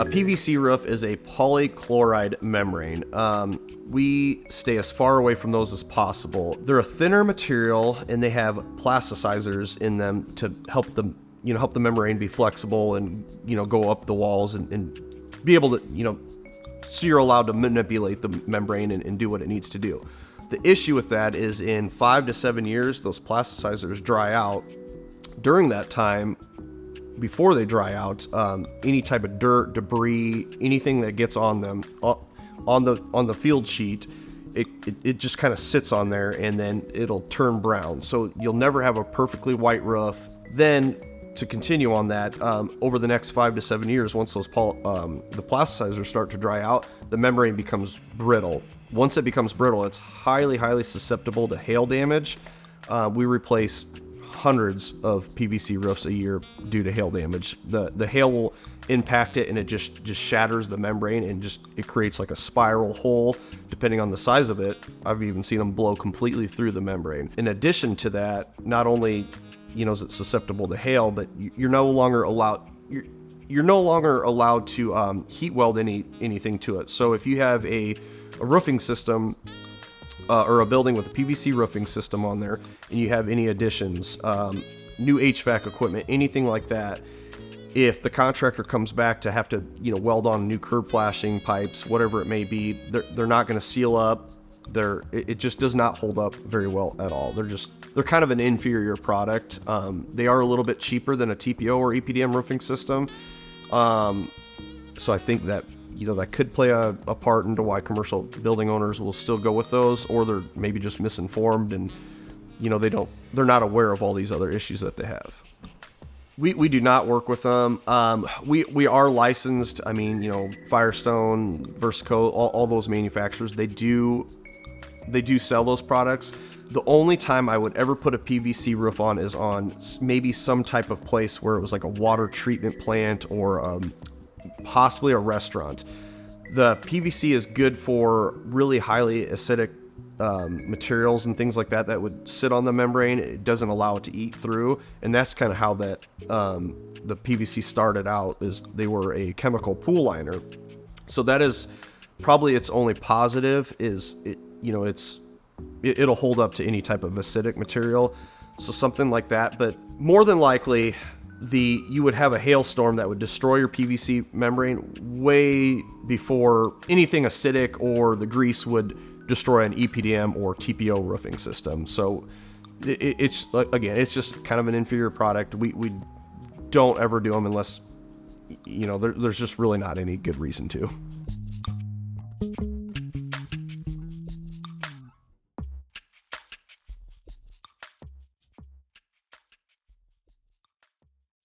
PVC roof is a polychloride membrane. We stay as far away from those as possible. They're a thinner material and they have plasticizers in them to help them, help the membrane be flexible and, go up the walls and be able to, so you're allowed to manipulate the membrane and do what it needs to do. The issue with that is in 5 to 7 years, those plasticizers dry out. During that time, before they dry out, any type of dirt, debris, anything that gets on them, on the field sheet, it just kind of sits on there and then it'll turn brown. So you'll never have a perfectly white roof. Then to continue on that, over the next 5 to 7 years, once those the plasticizers start to dry out, the membrane becomes brittle. Once it becomes brittle, it's highly, highly susceptible to hail damage. We replace hundreds of PVC roofs a year due to hail damage. The hail will impact it and it just shatters the membrane and it creates like a spiral hole depending on the size of it. I've even seen them blow completely through the membrane. In addition to that, not only is it susceptible to hail, but you're no longer allowed to heat weld anything to it. So if you have a roofing system or a building with a PVC roofing system on there, and you have any additions, new HVAC equipment, anything like that, if the contractor comes back to have to, weld on new curb flashing pipes, whatever it may be, they're not going to seal up. It just does not hold up very well at all. They're kind of an inferior product. They are a little bit cheaper than a TPO or EPDM roofing system. So I think that that could play a part into why commercial building owners will still go with those, or they're maybe just misinformed and they're not aware of all these other issues that they have. We do not work with them. We are licensed. Firestone, Versico, all those manufacturers, they do sell those products. The only time I would ever put a PVC roof on is on maybe some type of place where it was like a water treatment plant or possibly a restaurant. The PVC is good for really highly acidic materials and things like that would sit on the membrane. It doesn't allow it to eat through, and that's kind of how that the PVC started out, is they were a chemical pool liner. So that is probably its only positive, is it'll hold up to any type of acidic material. So something like that, but more than likely you would have a hailstorm that would destroy your PVC membrane way before anything acidic or the grease would destroy an EPDM or TPO roofing system. So it's just kind of an inferior product. We don't ever do them unless there's just really not any good reason to.